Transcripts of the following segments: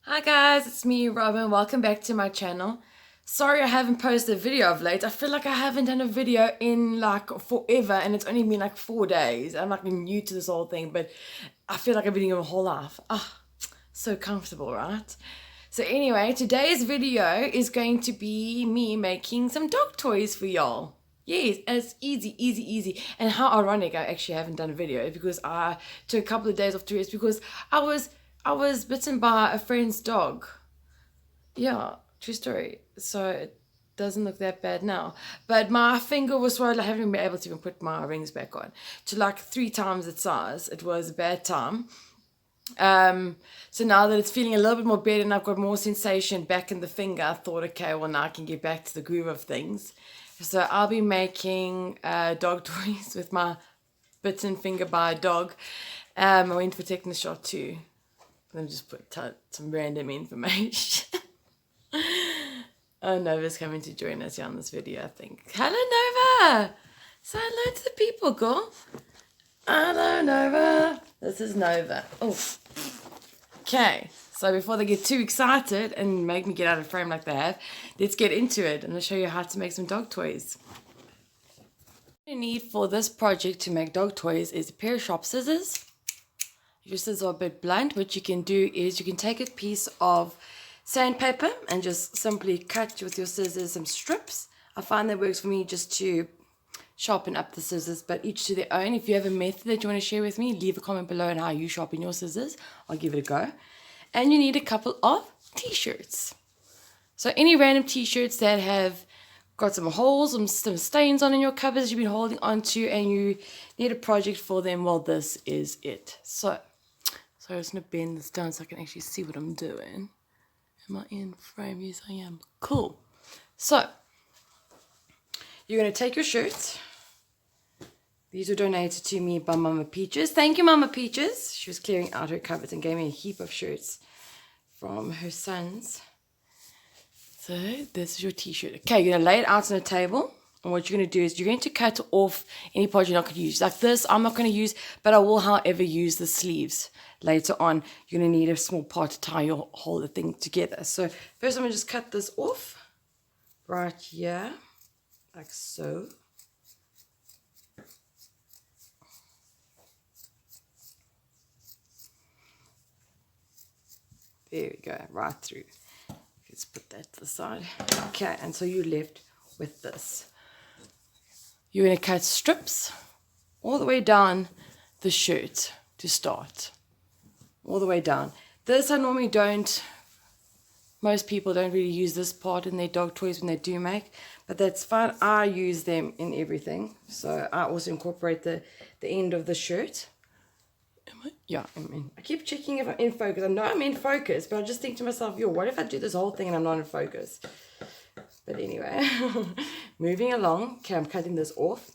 Hi guys, it's me, Robyn. Welcome back to my channel. Sorry I haven't posted a video of late. I feel like I haven't done a video in like forever and it's only been like 4 days. I'm like new to this whole thing, but I feel like I've been doing a whole life. So comfortable, right? So anyway, today's video is going to be me making some dog toys for y'all. Yes, and it's easy. And how ironic I actually haven't done a video because I took a couple of days off to rest because I was bitten by a friend's dog. Yeah, true story. So it doesn't look that bad now. But my finger was swollen. I haven't been able to even put my rings back on. To like 3 times its size. It was a bad time. So now that it's feeling a little bit more better and I've got more sensation back in the finger, I thought, okay, well now I can get back to the groove of things. So I'll be making dog toys with my bitten finger by a dog. I went for tetanus shot too. Let me just put some random information. Oh, Nova's coming to join us here on this video, I think. Hello, Nova! Say hello to the people, girl. Hello, Nova. This is Nova. Oh, okay. So before they get too excited and make me get out of frame like they have, let's get into it. I'm going to show you how to make some dog toys. What you need for this project to make dog toys is a pair of sharp scissors. If your scissors are a bit blunt, what you can do is you can take a piece of sandpaper and just simply cut with your scissors some strips. I find that works for me just to sharpen up the scissors, but each to their own. If you have a method that you want to share with me, leave a comment below on how you sharpen your scissors. I'll give it a go. And you need a couple of t-shirts. So any random t-shirts that have got some holes, some stains on in your covers you've been holding onto, and you need a project for them, well, this is it. So I'm just going to bend this down so I can actually see what I'm doing. Am I in frame? Yes, I am. Cool. So you're going to take your shirts. These were donated to me by Mama Peaches. Thank you, Mama Peaches. She was clearing out her cupboards and gave me a heap of shirts from her sons. So this is your t-shirt. Okay, you're going to lay it out on a table. And what you're going to do is you're going to cut off any part you're not going to use. Like this, I'm not going to use, but I will, however, use the sleeves later on. You're going to need a small part to tie your whole thing together. So first I'm going to just cut this off right here, like so. There we go, right through. Let's put that to the side. Okay, and so you're left with this. You're going to cut strips all the way down the shirt to start. All the way down. This I normally don't, most people don't really use this part in their dog toys when they do make, but that's fine. I use them in everything. So I also incorporate the end of the shirt. Yeah, I keep checking if I'm in focus. I know I'm in focus, but I just think to myself, yo, what if I do this whole thing and I'm not in focus? But anyway, moving along. Okay, I'm cutting this off.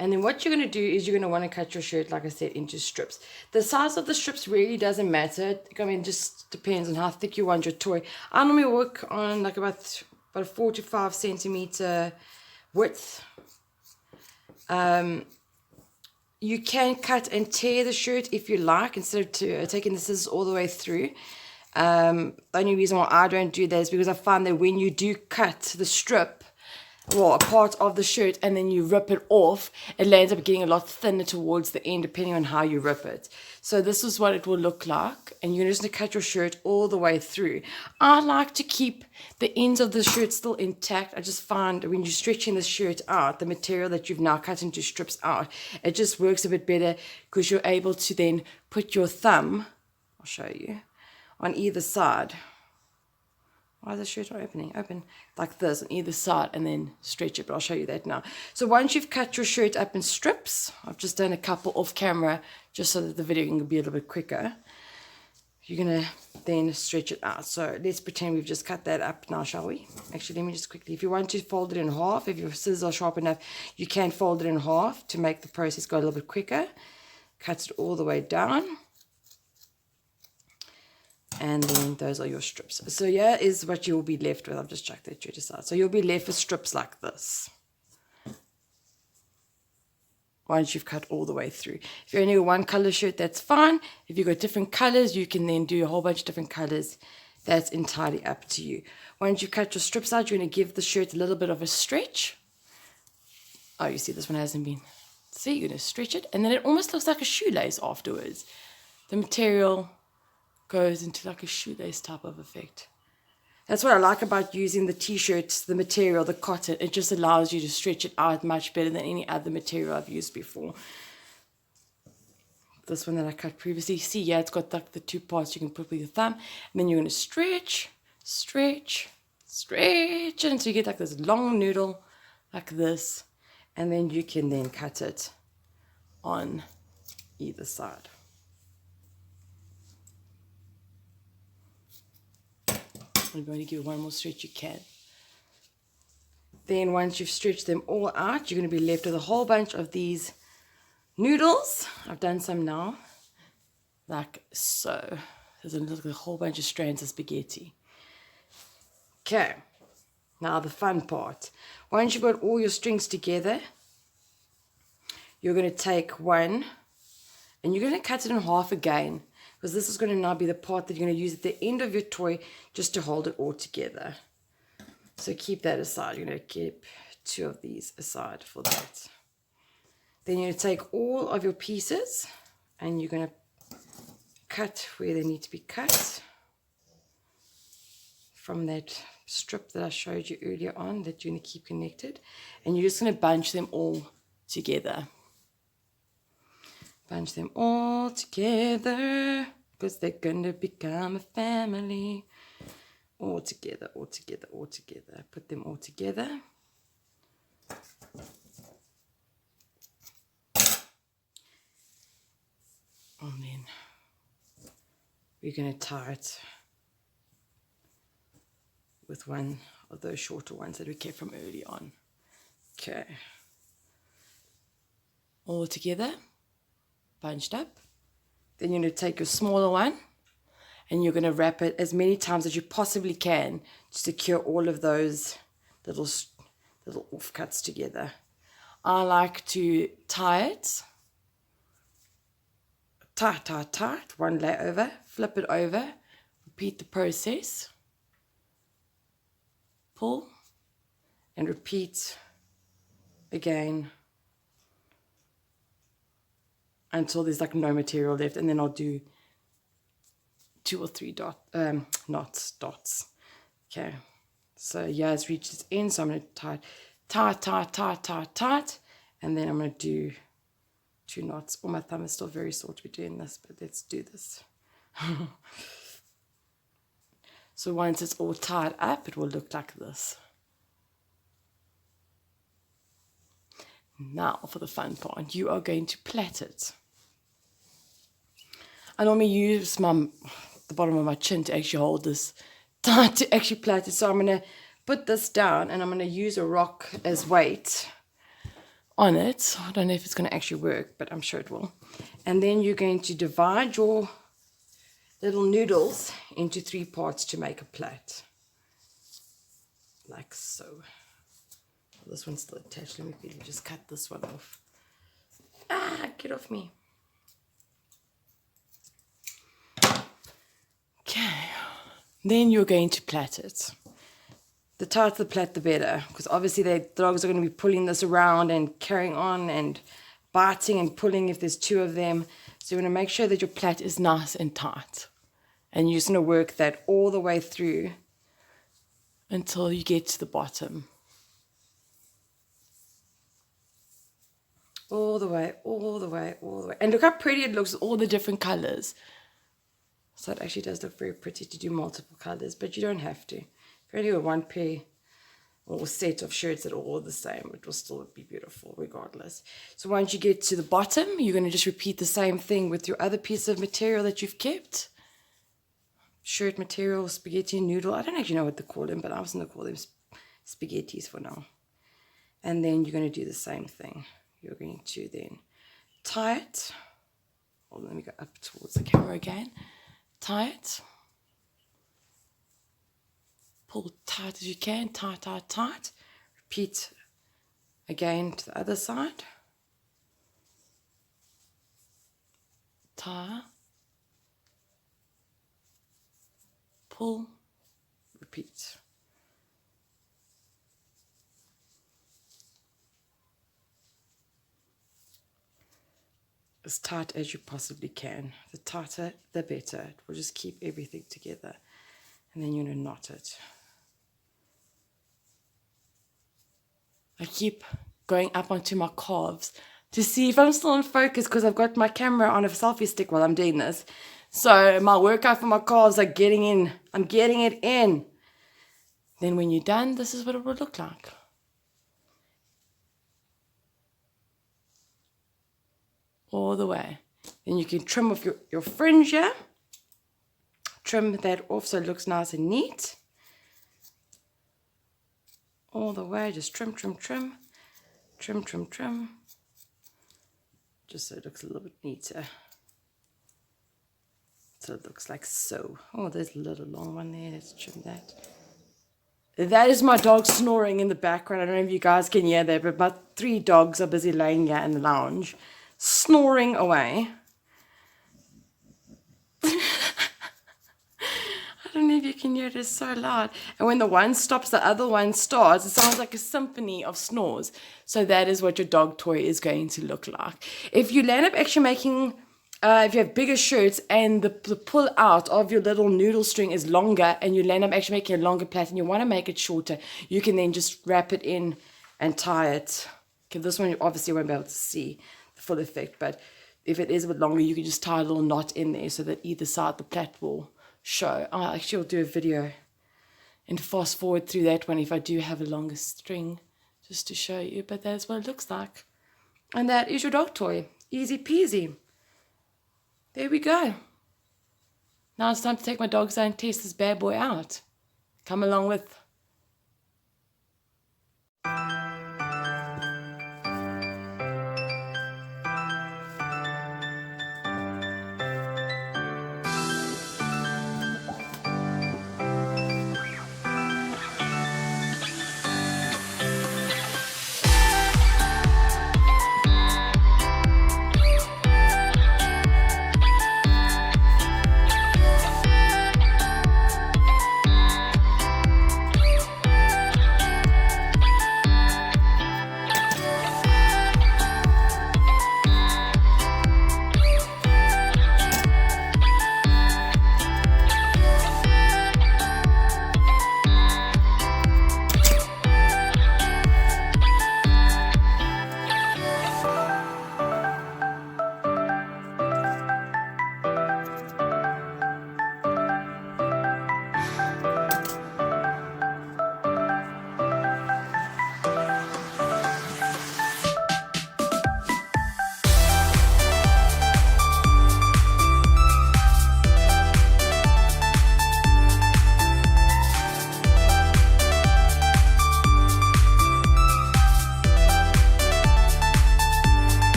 And then what you're going to do is you're going to want to cut your shirt, like I said, into strips. The size of the strips really doesn't matter. I mean, it just depends on how thick you want your toy. I normally work on like about a 4 to 5 centimeter width. You can cut and tear the shirt if you like, instead of taking the scissors all the way through. The only reason why I don't do that is because I find that when you do cut the strip, well, a part of the shirt, and then you rip it off, it ends up getting a lot thinner towards the end, depending on how you rip it. So this is what it will look like, and you're just going to cut your shirt all the way through. I like to keep the ends of the shirt still intact. I just find when you're stretching the shirt out, the material that you've now cut into strips out, it just works a bit better because you're able to then put your thumb, I'll show you, on either side. Why is the shirt not opening? Open like this on either side and then stretch it, but I'll show you that now. So once you've cut your shirt up in strips, I've just done a couple off camera just so that the video can be a little bit quicker. You're going to then stretch it out. So let's pretend we've just cut that up now, shall we? Actually, let me just quickly, if you want to fold it in half, if your scissors are sharp enough, you can fold it in half to make the process go a little bit quicker. Cut it all the way down. And then those are your strips. So here is what you'll be left with. I've just chucked that shirt aside. So you'll be left with strips like this. once you've cut all the way through. If you're only a one color shirt, that's fine. If you've got different colors, you can then do a whole bunch of different colors. That's entirely up to you. Once you cut your strips out, you're going to give the shirt a little bit of a stretch. Oh, you see, this one hasn't been. See, you're going to stretch it, and then it almost looks like a shoelace afterwards. The material goes into like a shoelace type of effect. That's what I like about using the t-shirts, the material, the cotton. It just allows you to stretch it out much better than any other material I've used before. This one that I cut previously, see, yeah, it's got like the two parts you can put with your thumb. And then you're going to stretch, stretch, stretch it until you get like this long noodle like this. And then you can then cut it on either side. I'm going to give one more stretch you can. Then once you've stretched them all out, you're going to be left with a whole bunch of these noodles. I've done some now, like so. There's a whole bunch of strands of spaghetti. Okay, now the fun part. Once you've got all your strings together, you're going to take one and you're going to cut it in half again, because this is going to now be the part that you're going to use at the end of your toy just to hold it all together. So keep that aside. You're going to keep two of these aside for that. Then you're going to take all of your pieces and you're going to cut where they need to be cut from that strip that I showed you earlier on that you're going to keep connected. And you're just going to bunch them all together. Bunch them all together, because they're going to become a family. All together, all together, all together. Put them all together. And then we're going to tie it with one of those shorter ones that we kept from early on. Okay. All together. Bunched up. Then you're going to take your smaller one and you're going to wrap it as many times as you possibly can to secure all of those little offcuts together. I like to tie it, tie, one layer over, flip it over, repeat the process, pull, and repeat again until there's like no material left, and then I'll do 2 or 3 dots. Okay, so yeah, it's reached its end, so I'm going to tie, and then I'm going to do 2 knots. Oh, my thumb is still very sore to be doing this, but let's do this. So once it's all tied up, it will look like this. Now for the fun part, you are going to plait it. I normally use the bottom of my chin to actually hold this tight to actually plait it. So I'm going to put this down and I'm going to use a rock as weight on it. I don't know if it's going to actually work, but I'm sure it will. And then you're going to divide your little noodles into 3 parts to make a plait. Like so. This one's still attached. Let me quickly just cut this one off. Ah, get off me. Okay. Then you're going to plait it. The tighter the plait, the better. Because obviously the dogs are going to be pulling this around and carrying on and biting and pulling if there's 2 of them. So you want to make sure that your plait is nice and tight. And you're just going to work that all the way through until you get to the bottom. All the way, all the way, all the way. And look how pretty it looks with all the different colors. So it actually does look very pretty to do multiple colors, but you don't have to. If you only have one pair or set of shirts that are all the same, it will still be beautiful regardless. So once you get to the bottom, you're going to just repeat the same thing with your other piece of material that you've kept. Shirt material, spaghetti, noodle. I don't actually know what to call them, but I was going to call them spaghettis for now. And then you're going to do the same thing. You're going to then tie it. Hold on, let me go up towards the camera again. Tie it. Pull tight as you can. Tight. Repeat again to the other side. tie, pull, repeat. As tight as you possibly can. The tighter, the better. It will just keep everything together. And then you're going to knot it. I keep going up onto my calves to see if I'm still in focus because I've got my camera on a selfie stick while I'm doing this. So my workout for my calves are getting in. I'm getting it in. Then when you're done, this is what it will look like. All the way. Then you can trim off your fringe here. Trim that off so it looks nice and neat. All the way, just trim, trim, trim. Trim, trim, trim. Just so it looks a little bit neater. So it looks like so. Oh, there's a little long one there. Let's trim that. That is my dog snoring in the background. I don't know if you guys can hear that, but my 3 dogs are busy laying here in the lounge, snoring away. I don't know if you can hear it, it's so loud. And when the one stops, the other one starts. It sounds like a symphony of snores. So that is what your dog toy is going to look like. If you land up actually making, if you have bigger shirts and the pull out of your little noodle string is longer and you land up actually making a longer plait and you want to make it shorter, you can then just wrap it in and tie it. Okay, this one you obviously won't be able to see the full effect, but if it is a bit longer, you can just tie a little knot in there so that either side the plait will show. I actually will do a video and fast forward through that one if I do have a longer string just to show you, but that's what it looks like. And that is your dog toy. Easy peasy. There we go. Now it's time to take my dogs out and test this bad boy out. Come along with.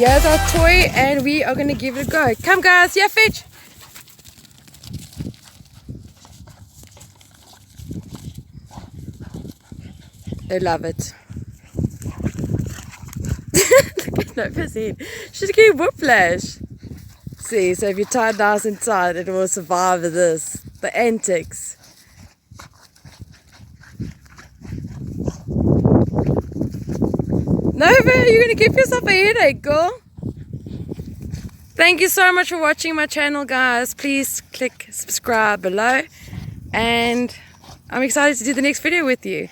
here's our toy and we are going to give it a go. Come guys, yeah, fetch. They love it. Look at Nova's head. She's getting whiplash. See, so if you tie it nice and tight, it will survive this. The antics. Nova, you're going to give yourself a headache, girl. Thank you so much for watching my channel, guys. Please click subscribe below. And I'm excited to do the next video with you.